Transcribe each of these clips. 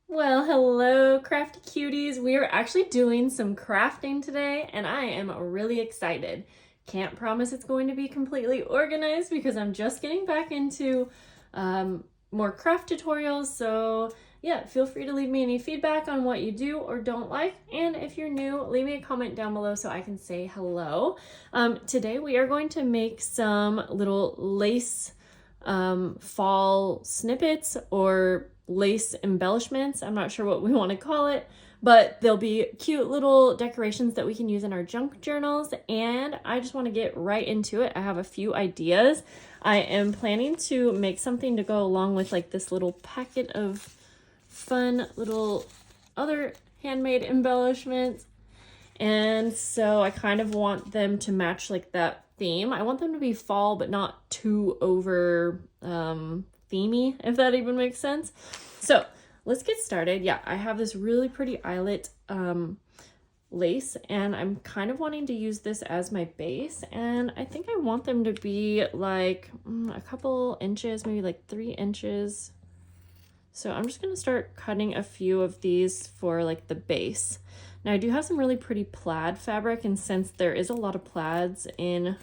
Well, hello, crafty cuties. We are actually doing some crafting today, and I am really excited. Can't promise it's going to be completely organized because I'm just getting back into more craft tutorials. So yeah, feel free to leave me any feedback on what you do or don't like. And if you're new, leave me a comment down below so I can say hello. Today we are going to make some little lace fall snippets or lace embellishments. I'm not sure what we want to call it, but they'll be cute little decorations that we can use in our junk journals. And I just want to get right into it. I have a few ideas. I am planning to make something to go along with like this little packet of fun little other handmade embellishments. And so I kind of want them to match like that theme. I want them to be fall, but not too over themey, if that even makes sense. So let's get started. Yeah, I have this really pretty eyelet lace, and I'm kind of wanting to use this as my base. And I think I want them to be like a couple inches, maybe like 3 inches. So I'm just gonna start cutting a few of these for like the base. Now I do have some really pretty plaid fabric, and since there is a lot of plaids in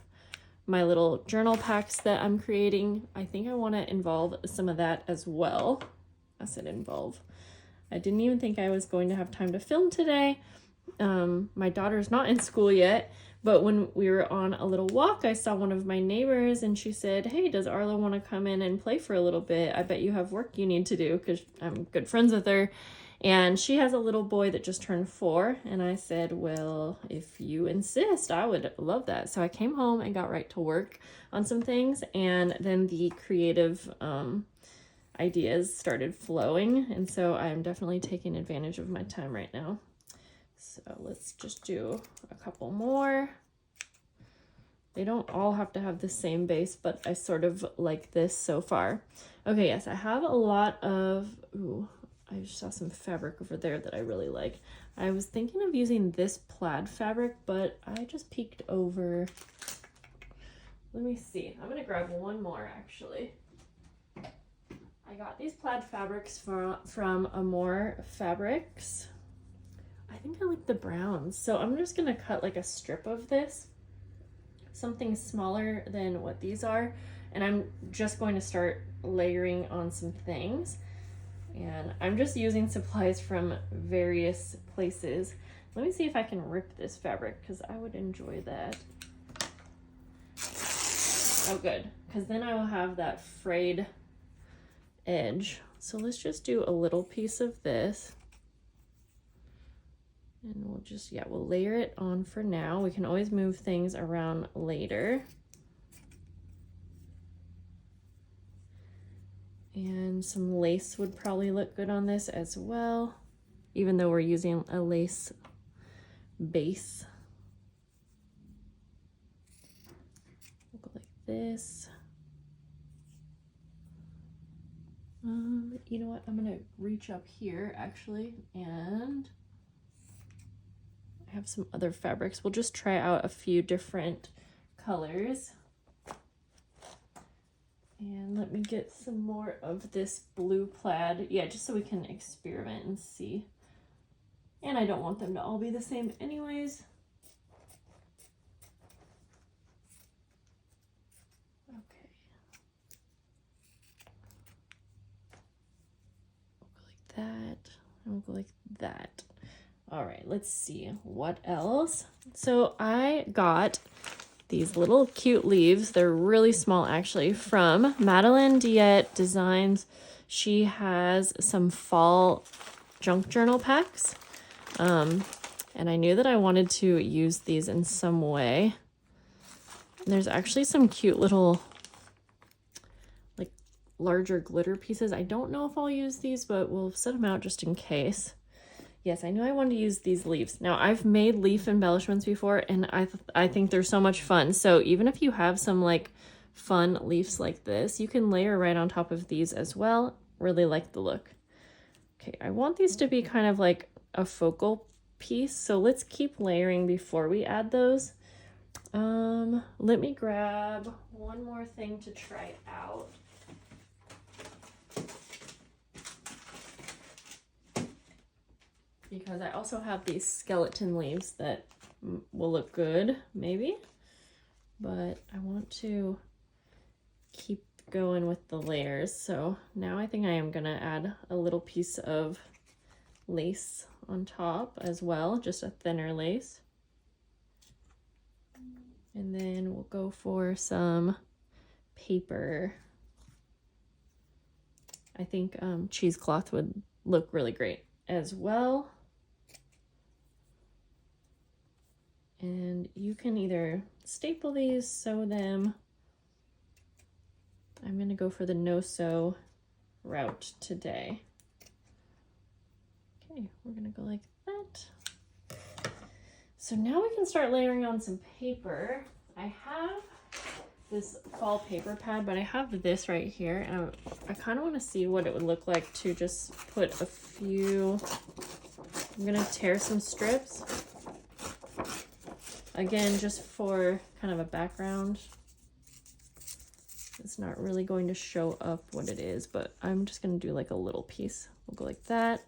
my little journal packs that I'm creating, I think I want to involve some of that as well. I said involve. I didn't even think I was going to have time to film today. My daughter's not in school yet, but when we were on a little walk, I saw one of my neighbors and she said, "Hey, does Arla want to come in and play for a little bit? I bet you have work you need to do," because I'm good friends with her. And she has a little boy that just turned 4. And I said, well, if you insist, I would love that. So I came home and got right to work on some things. And then the creative ideas started flowing. And so I'm definitely taking advantage of my time right now. So let's just do a couple more. They don't all have to have the same base, but I sort of like this so far. Okay, yes, I have a lot of... Ooh, I just saw some fabric over there that I really like. I was thinking of using this plaid fabric, but I just peeked over. Let me see. I'm gonna grab one more actually. I got these plaid fabrics from Amore Fabrics. I think I like the browns. So I'm just gonna cut like a strip of this, something smaller than what these are. And I'm just going to start layering on some things. And I'm just using supplies from various places. Let me see if I can rip this fabric because I would enjoy that. Oh, good, because then I will have that frayed edge. So let's just do a little piece of this. And we'll just, yeah, we'll layer it on for now. We can always move things around later. And some lace would probably look good on this as well, even though we're using a lace base. We'll go like this. You know what? I'm gonna reach up here actually, and I have some other fabrics. We'll just try out a few different colors. And let me get some more of this blue plaid. Yeah, just so we can experiment and see. And I don't want them to all be the same anyways. Okay. We'll go like that. And we'll go like that. All right, let's see what else. So I got these little cute leaves. They're really small actually, from Madeline Diet Designs. She has some fall junk journal packs. And I knew that I wanted to use these in some way. And there's actually some cute little like larger glitter pieces. I don't know if I'll use these, but we'll set them out just in case. Yes, I knew I wanted to use these leaves. Now, I've made leaf embellishments before, and I think they're so much fun. So even if you have some like fun leaves like this, you can layer right on top of these as well. Really like the look. Okay, I want these to be kind of like a focal piece, so let's keep layering before we add those. Let me grab one more thing to try out. because I also have these skeleton leaves that will look good, maybe. But I want to keep going with the layers. So now I think I am gonna add a little piece of lace on top as well, just a thinner lace. And then we'll go for some paper. I think cheesecloth would look really great as well. And you can either staple these, sew them. I'm gonna go for the no-sew route today. Okay, we're gonna go like that. So now we can start layering on some paper. I have this fall paper pad, but I have this right here, and I kind of want to see what it would look like to just put a few. I'm gonna tear some strips. Again, just for kind of a background. It's not really going to show up what it is, but I'm just gonna do like a little piece. We'll go like that.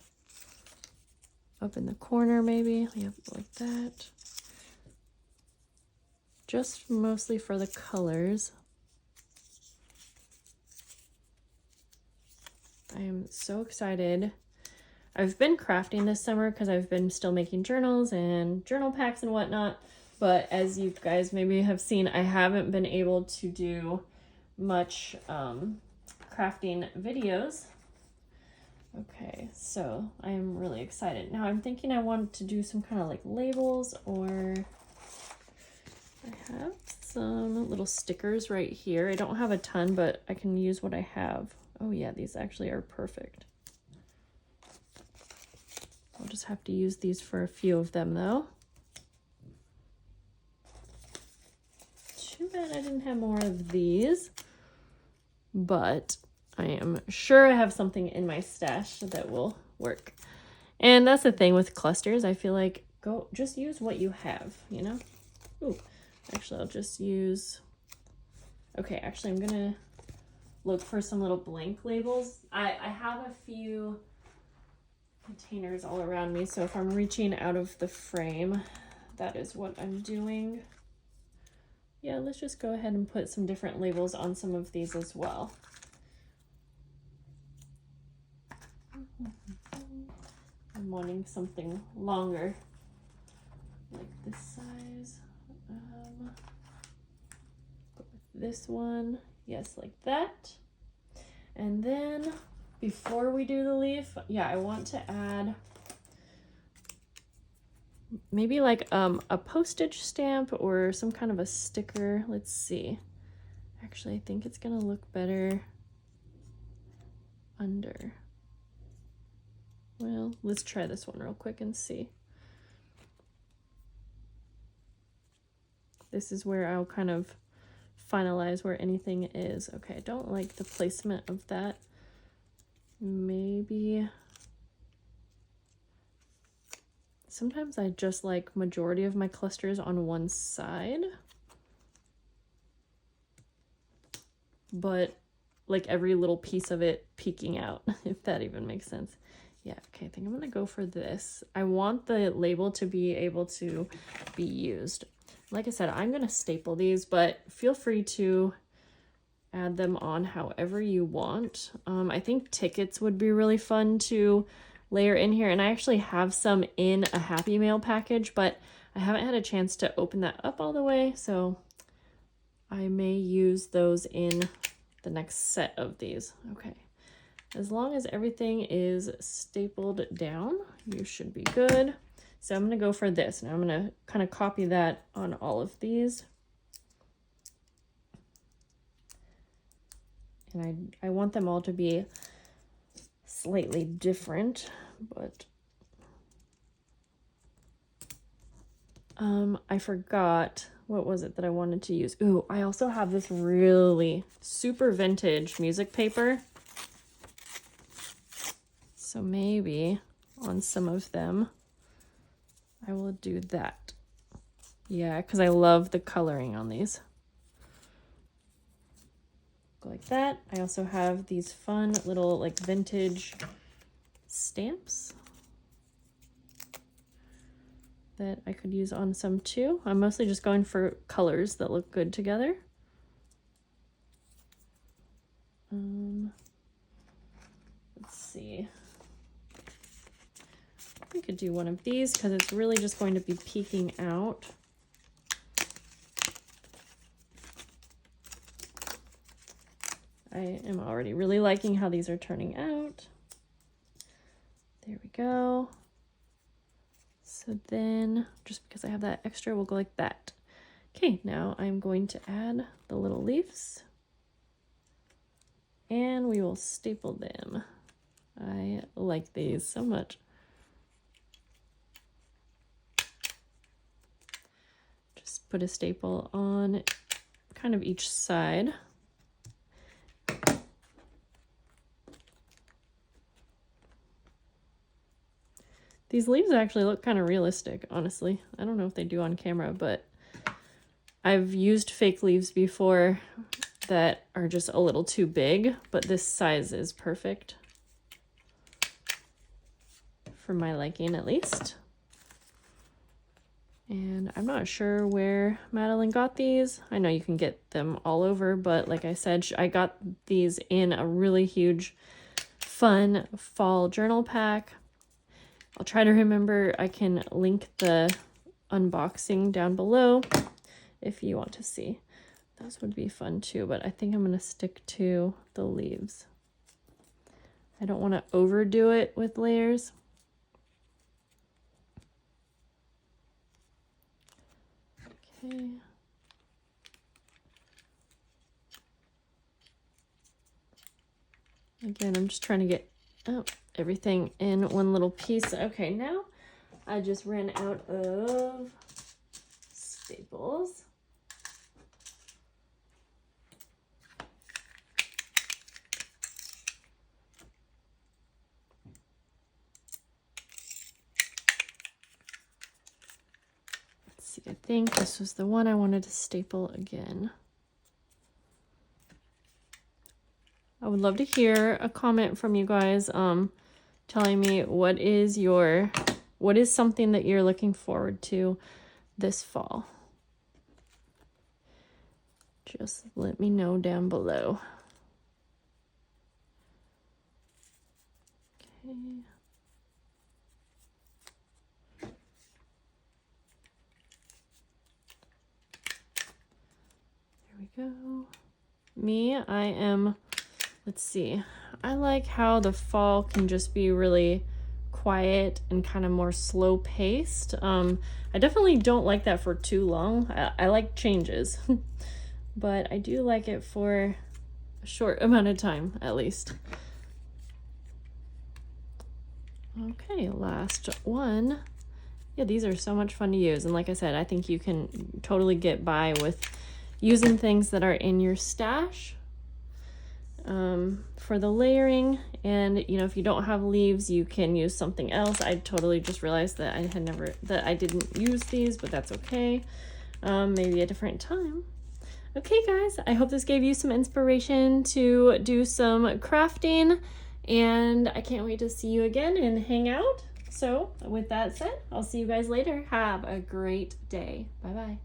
Up in the corner maybe. Yep, like that. Just mostly for the colors. I am so excited. I've been crafting this summer because I've been still making journals and journal packs and whatnot. But as you guys maybe have seen, I haven't been able to do much crafting videos. Okay, so I am really excited. Now I'm thinking I want to do some kind of like labels, or I have some little stickers right here. I don't have a ton, but I can use what I have. Oh yeah, these actually are perfect. I'll just have to use these for a few of them though. Too bad I didn't have more of these, but I am sure I have something in my stash that will work. And that's the thing with clusters. I feel like just use what you have, you know? Ooh, actually I'll just use, okay, actually I'm gonna look for some little blank labels. I have a few containers all around me, so if I'm reaching out of the frame, that is what I'm doing. Yeah, let's just go ahead and put some different labels on some of these as well. I'm wanting something longer, like this size. Go with this one, yes, like that. And then before we do the leaf, yeah, I want to add maybe like a postage stamp or some kind of a sticker. Let's see. Actually, I think it's gonna look better under. Well, let's try this one real quick and see. This is where I'll kind of finalize where anything is. Okay, I don't like the placement of that. Maybe. Sometimes I just like majority of my clusters on one side, but like every little piece of it peeking out, if that even makes sense. Yeah, okay, I think I'm gonna go for this. I want the label to be able to be used. Like I said, I'm gonna staple these, but feel free to add them on however you want. I think tickets would be really fun to layer in here, and I actually have some in a Happy Mail package, but I haven't had a chance to open that up all the way, so I may use those in the next set of these. Okay, as long as everything is stapled down, you should be good. So I'm gonna go for this, and I'm gonna kind of copy that on all of these. And I want them all to be slightly different, but I forgot, what was it that I wanted to use? Ooh, I also have this really super vintage music paper. So maybe on some of them, I will do that. Yeah, because I love the coloring on these. Go like that. I also have these fun little like vintage stamps. that I could use on some too. I'm mostly just going for colors that look good together. Let's see. We could do one of these because it's really just going to be peeking out. I am already really liking how these are turning out. There we go. So then, just because I have that extra, we'll go like that. Okay, now I'm going to add the little leaves. And we will staple them. I like these so much. Just put a staple on kind of each side. These leaves actually look kind of realistic, honestly. I don't know if they do on camera, but I've used fake leaves before that are just a little too big, but this size is perfect for my liking, at least. And I'm not sure where Madeline got these. I know you can get them all over, but like I said, I got these in a really huge, fun fall journal pack. I'll try to remember. I can link the unboxing down below if you want to see. Those would be fun too, but I think I'm going to stick to the leaves. I don't want to overdo it with layers. Okay. Again, I'm just trying to get everything in one little piece. Okay, now I just ran out of staples. Let's see, I think this was the one I wanted to staple again. I would love to hear a comment from you guys telling me what is something that you're looking forward to this fall. Just let me know down below. Okay. There we go. I am, let's see, I like how the fall can just be really quiet and kind of more slow paced. I definitely don't like that for too long. I like changes, but I do like it for a short amount of time at least. Okay, last one. Yeah, these are so much fun to use. And like I said, I think you can totally get by with using things that are in your stash for the layering. And you know, if you don't have leaves, you can use something else. I totally just realized that I didn't use these, but that's okay. Maybe a different time. Okay guys, I hope this gave you some inspiration to do some crafting, and I can't wait to see you again and hang out. So with that said, I'll see you guys later. Have a great day. Bye bye.